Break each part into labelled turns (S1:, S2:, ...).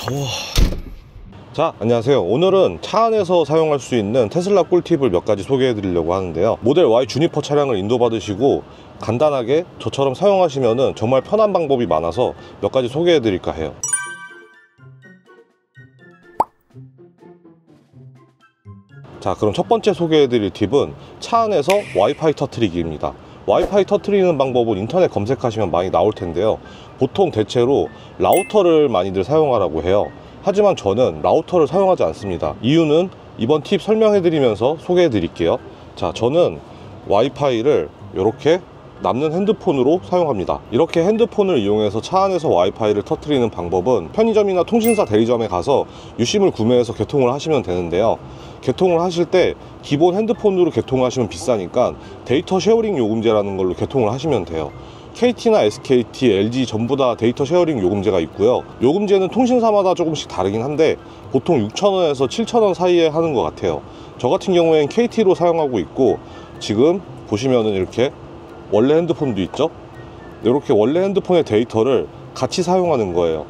S1: 더워. 자, 안녕하세요. 오늘은 차 안에서 사용할 수 있는 테슬라 꿀팁을 몇 가지 소개해 드리려고 하는데요. 모델 Y 주니퍼 차량을 인도받으시고 간단하게 저처럼 사용하시면 정말 편한 방법이 많아서 몇 가지 소개해 드릴까 해요. 자, 그럼 첫 번째 소개해 드릴 팁은 차 안에서 와이파이 터트리기입니다. 와이파이 터트리는 방법은 인터넷 검색하시면 많이 나올 텐데요. 보통 대체로 라우터를 많이들 사용하라고 해요. 하지만 저는 라우터를 사용하지 않습니다. 이유는 이번 팁 설명해 드리면서 소개해 드릴게요. 자, 저는 와이파이를 이렇게 남는 핸드폰으로 사용합니다. 이렇게 핸드폰을 이용해서 차 안에서 와이파이를 터트리는 방법은 편의점이나 통신사 대리점에 가서 유심을 구매해서 개통을 하시면 되는데요. 개통을 하실 때 기본 핸드폰으로 개통하시면 비싸니까 데이터 쉐어링 요금제라는 걸로 개통을 하시면 돼요. KT나 SKT, LG 전부 다 데이터 쉐어링 요금제가 있고요. 요금제는 통신사마다 조금씩 다르긴 한데 보통 6,000원에서 7,000원 사이에 하는 것 같아요. 저 같은 경우에는 KT로 사용하고 있고, 지금 보시면은 이렇게 원래 핸드폰도 있죠. 이렇게 원래 핸드폰의 데이터를 같이 사용하는 거예요.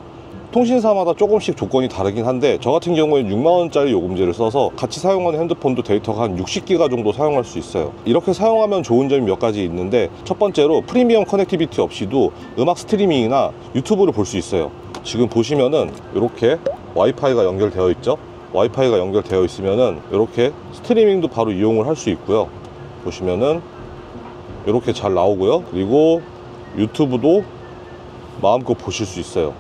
S1: 통신사마다 조금씩 조건이 다르긴 한데 저 같은 경우에는 6만원짜리 요금제를 써서 같이 사용하는 핸드폰도 데이터가 한 60기가 정도 사용할 수 있어요. 이렇게 사용하면 좋은 점이 몇 가지 있는데, 첫 번째로 프리미엄 커넥티비티 없이도 음악 스트리밍이나 유튜브를 볼 수 있어요. 지금 보시면은 이렇게 와이파이가 연결되어 있죠. 와이파이가 연결되어 있으면은 이렇게 스트리밍도 바로 이용을 할 수 있고요. 보시면은 이렇게 잘 나오고요. 그리고 유튜브도 마음껏 보실 수 있어요.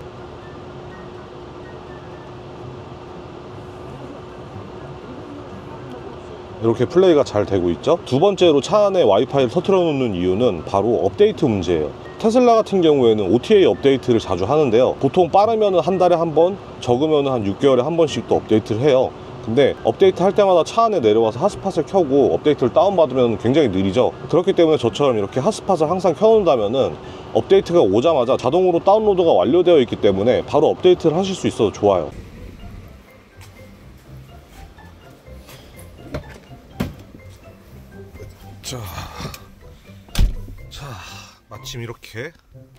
S1: 이렇게 플레이가 잘 되고 있죠. 두 번째로 차 안에 와이파이를 터뜨려 놓는 이유는 바로 업데이트 문제예요. 테슬라 같은 경우에는 OTA 업데이트를 자주 하는데요. 보통 빠르면 한 달에 한 번, 적으면 한 6개월에 한 번씩 또 업데이트를 해요. 근데 업데이트 할 때마다 차 안에 내려와서 핫스팟을 켜고 업데이트를 다운받으면 굉장히 느리죠. 그렇기 때문에 저처럼 이렇게 핫스팟을 항상 켜놓는다면은 업데이트가 오자마자 자동으로 다운로드가 완료되어 있기 때문에 바로 업데이트를 하실 수 있어서 좋아요. 자, 마침 이렇게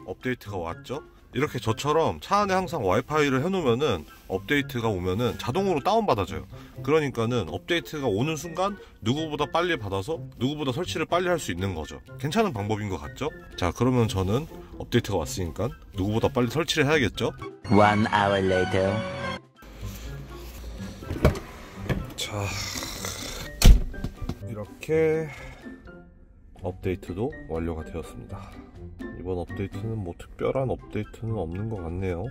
S1: 업데이트가 왔죠. 이렇게 저처럼 차 안에 항상 와이파이를 해놓으면은 업데이트가 오면은 자동으로 다운받아져요. 그러니까는 업데이트가 오는 순간 누구보다 빨리 받아서 누구보다 설치를 빨리 할 수 있는 거죠. 괜찮은 방법인 것 같죠? 자, 그러면 저는 업데이트가 왔으니까 누구보다 빨리 설치를 해야겠죠?
S2: 1 hour later.
S1: 자, 이렇게 업데이트도 완료가 되었습니다. 이번 업데이트는 뭐 특별한 업데이트는 없는 것 같네요.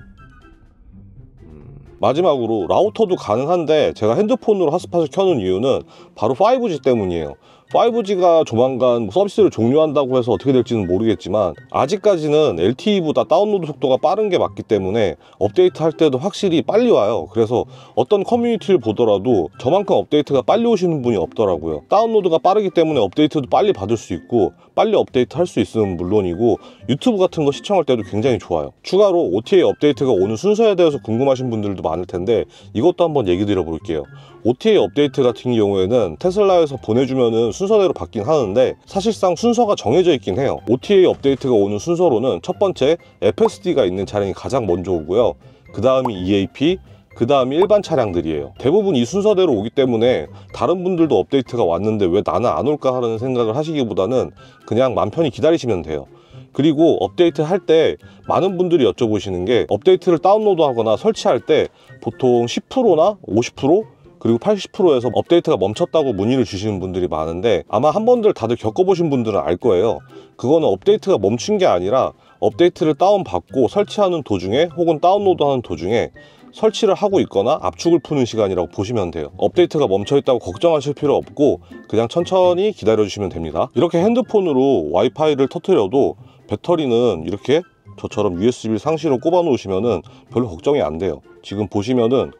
S1: 마지막으로 라우터도 가능한데 제가 핸드폰으로 핫스팟을 켜는 이유는 바로 5G 때문이에요. 5G가 조만간 서비스를 종료한다고 해서 어떻게 될지는 모르겠지만 아직까지는 LTE보다 다운로드 속도가 빠른 게 맞기 때문에 업데이트 할 때도 확실히 빨리 와요. 그래서 어떤 커뮤니티를 보더라도 저만큼 업데이트가 빨리 오시는 분이 없더라고요. 다운로드가 빠르기 때문에 업데이트도 빨리 받을 수 있고 빨리 업데이트 할 수 있으면 물론이고 유튜브 같은 거 시청할 때도 굉장히 좋아요. 추가로 OTA 업데이트가 오는 순서에 대해서 궁금하신 분들도 많을 텐데 이것도 한번 얘기 드려 볼게요. OTA 업데이트 같은 경우에는 테슬라에서 보내주면은 순서대로 받긴 하는데 사실상 순서가 정해져 있긴 해요. OTA 업데이트가 오는 순서로는 첫 번째 FSD가 있는 차량이 가장 먼저 오고요. 그 다음이 EAP, 그 다음이 일반 차량들이에요. 대부분 이 순서대로 오기 때문에 다른 분들도 업데이트가 왔는데 왜 나는 안 올까 하는 생각을 하시기보다는 그냥 맘 편히 기다리시면 돼요. 그리고 업데이트 할 때 많은 분들이 여쭤보시는 게 업데이트를 다운로드 하거나 설치할 때 보통 10%나 50% 그리고 80%에서 업데이트가 멈췄다고 문의를 주시는 분들이 많은데 아마 한 번들 다들 겪어보신 분들은 알 거예요. 그거는 업데이트가 멈춘 게 아니라 업데이트를 다운받고 설치하는 도중에 혹은 다운로드하는 도중에 설치를 하고 있거나 압축을 푸는 시간이라고 보시면 돼요. 업데이트가 멈춰 있다고 걱정하실 필요 없고 그냥 천천히 기다려 주시면 됩니다. 이렇게 핸드폰으로 와이파이를 터뜨려도 배터리는 이렇게 저처럼 USB 상시로 꼽아 놓으시면은 별로 걱정이 안 돼요. 지금 보시면은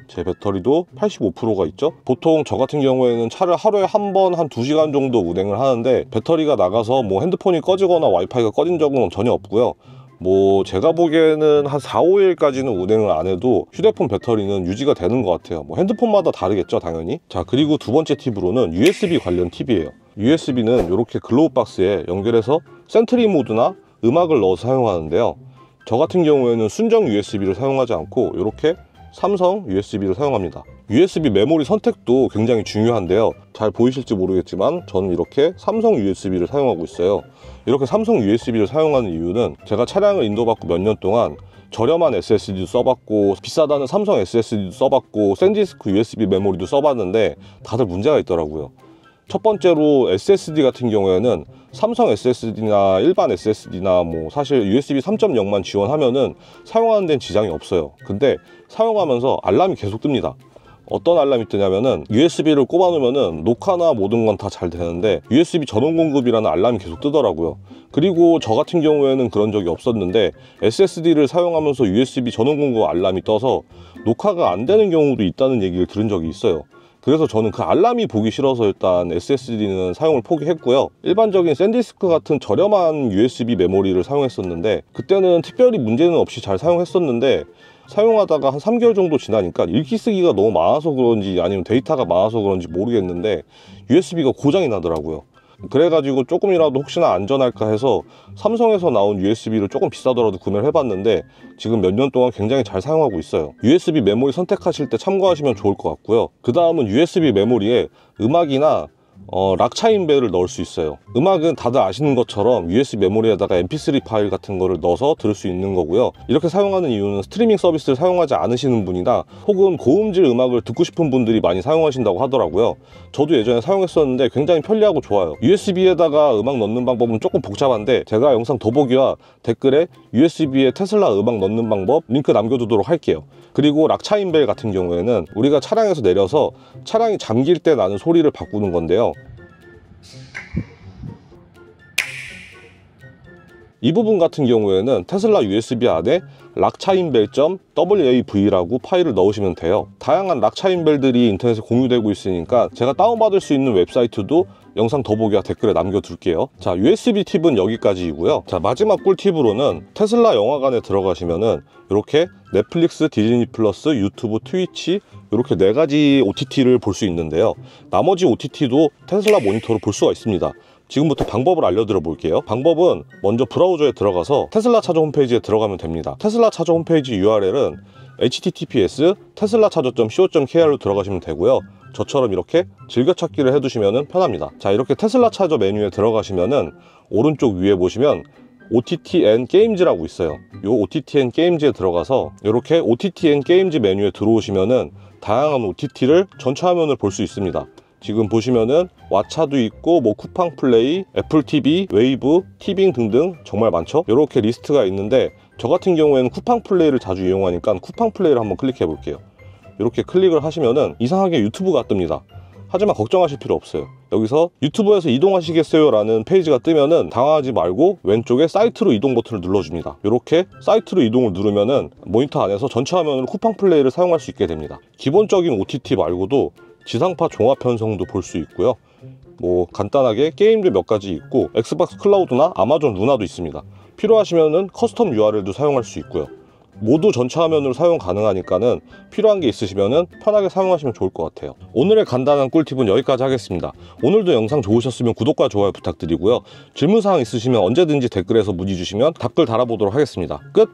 S1: 제 배터리도 85%가 있죠. 보통 저 같은 경우에는 차를 하루에 한 번 한 2시간 정도 운행을 하는데 배터리가 나가서 뭐 핸드폰이 꺼지거나 와이파이가 꺼진 적은 전혀 없고요. 뭐 제가 보기에는 한 4, 5일까지는 운행을 안 해도 휴대폰 배터리는 유지가 되는 것 같아요. 뭐 핸드폰마다 다르겠죠, 당연히. 자, 그리고 두 번째 팁으로는 USB 관련 팁이에요. USB는 이렇게 글로우 박스에 연결해서 센트리 모드나 음악을 넣어서 사용하는데요. 저 같은 경우에는 순정 USB를 사용하지 않고 이렇게 삼성 USB를 사용합니다. USB 메모리 선택도 굉장히 중요한데요. 잘 보이실지 모르겠지만 저는 이렇게 삼성 USB를 사용하고 있어요. 이렇게 삼성 USB를 사용하는 이유는 제가 차량을 인도받고 몇 년 동안 저렴한 SSD도 써봤고 비싸다는 삼성 SSD도 써봤고 센디스크 USB 메모리도 써봤는데 다들 문제가 있더라고요. 첫 번째로 SSD 같은 경우에는 삼성 SSD나 일반 SSD나 뭐 사실 USB 3.0만 지원하면은 사용하는 데는 지장이 없어요. 근데 사용하면서 알람이 계속 뜹니다. 어떤 알람이 뜨냐면은 USB를 꼽아 놓으면은 녹화나 모든 건 다 잘 되는데 USB 전원 공급이라는 알람이 계속 뜨더라고요. 그리고 저 같은 경우에는 그런 적이 없었는데 SSD를 사용하면서 USB 전원 공급 알람이 떠서 녹화가 안 되는 경우도 있다는 얘기를 들은 적이 있어요. 그래서 저는 그 알람이 보기 싫어서 일단 SSD는 사용을 포기했고요. 일반적인 샌디스크 같은 저렴한 USB 메모리를 사용했었는데 그때는 특별히 문제는 없이 잘 사용했었는데 사용하다가 한 3개월 정도 지나니까 읽기 쓰기가 너무 많아서 그런지 아니면 데이터가 많아서 그런지 모르겠는데 USB가 고장이 나더라고요. 그래가지고 조금이라도 혹시나 안전할까 해서 삼성에서 나온 USB를 조금 비싸더라도 구매를 해봤는데 지금 몇 년 동안 굉장히 잘 사용하고 있어요. USB 메모리 선택하실 때 참고하시면 좋을 것 같고요. 그 다음은 USB 메모리에 음악이나 락차인벨을 넣을 수 있어요. 음악은 다들 아시는 것처럼 USB 메모리에다가 mp3 파일 같은 거를 넣어서 들을 수 있는 거고요. 이렇게 사용하는 이유는 스트리밍 서비스를 사용하지 않으시는 분이나 혹은 고음질 음악을 듣고 싶은 분들이 많이 사용하신다고 하더라고요. 저도 예전에 사용했었는데 굉장히 편리하고 좋아요. USB에다가 음악 넣는 방법은 조금 복잡한데 제가 영상 더보기와 댓글에 USB에 테슬라 음악 넣는 방법 링크 남겨두도록 할게요. 그리고 락차인벨 같은 경우에는 우리가 차량에서 내려서 차량이 잠길 때 나는 소리를 바꾸는 건데요. 이 부분 같은 경우에는 테슬라 USB 안에 락차인벨.wav라고 파일을 넣으시면 돼요. 다양한 락차인벨들이 인터넷에 공유되고 있으니까 제가 다운받을 수 있는 웹사이트도 영상 더보기와 댓글에 남겨둘게요. 자, USB 팁은 여기까지이고요. 자, 마지막 꿀팁으로는 테슬라 영화관에 들어가시면은 이렇게 넷플릭스, 디즈니 플러스, 유튜브, 트위치 이렇게 4가지 OTT를 볼 수 있는데요. 나머지 OTT도 테슬라 모니터로 볼 수가 있습니다. 지금부터 방법을 알려드려 볼게요. 방법은 먼저 브라우저에 들어가서 테슬라 차저 홈페이지에 들어가면 됩니다. 테슬라 차저 홈페이지 URL은 https teslachajo.co.kr로 들어가시면 되고요. 저처럼 이렇게 즐겨찾기를 해두시면 편합니다. 자, 이렇게 테슬라 차저 메뉴에 들어가시면은 오른쪽 위에 보시면 OTT 앤 게임즈라고 있어요. 요 OTT 앤 게임즈에 들어가서 이렇게 OTT 앤 게임즈 메뉴에 들어오시면은 다양한 OTT를 전체 화면을 볼 수 있습니다. 지금 보시면은 왓챠도 있고 뭐 쿠팡 플레이, 애플 TV, 웨이브, 티빙 등등 정말 많죠. 이렇게 리스트가 있는데 저 같은 경우에는 쿠팡 플레이를 자주 이용하니까 쿠팡 플레이를 한번 클릭해 볼게요. 이렇게 클릭을 하시면은 이상하게 유튜브가 뜹니다. 하지만 걱정하실 필요 없어요. 여기서 유튜브에서 이동하시겠어요? 라는 페이지가 뜨면은 당황하지 말고 왼쪽에 사이트로 이동 버튼을 눌러줍니다. 이렇게 사이트로 이동을 누르면은 모니터 안에서 전체 화면으로 쿠팡 플레이를 사용할 수 있게 됩니다. 기본적인 OTT 말고도 지상파 종합 편성도 볼 수 있고요. 뭐 간단하게 게임도 몇 가지 있고 엑스박스 클라우드나 아마존 루나도 있습니다. 필요하시면은 커스텀 URL도 사용할 수 있고요. 모두 전체 화면으로 사용 가능하니까는 필요한 게 있으시면은 편하게 사용하시면 좋을 것 같아요. 오늘의 간단한 꿀팁은 여기까지 하겠습니다. 오늘도 영상 좋으셨으면 구독과 좋아요 부탁드리고요. 질문사항 있으시면 언제든지 댓글에서 문의 주시면 답글 달아보도록 하겠습니다. 끝!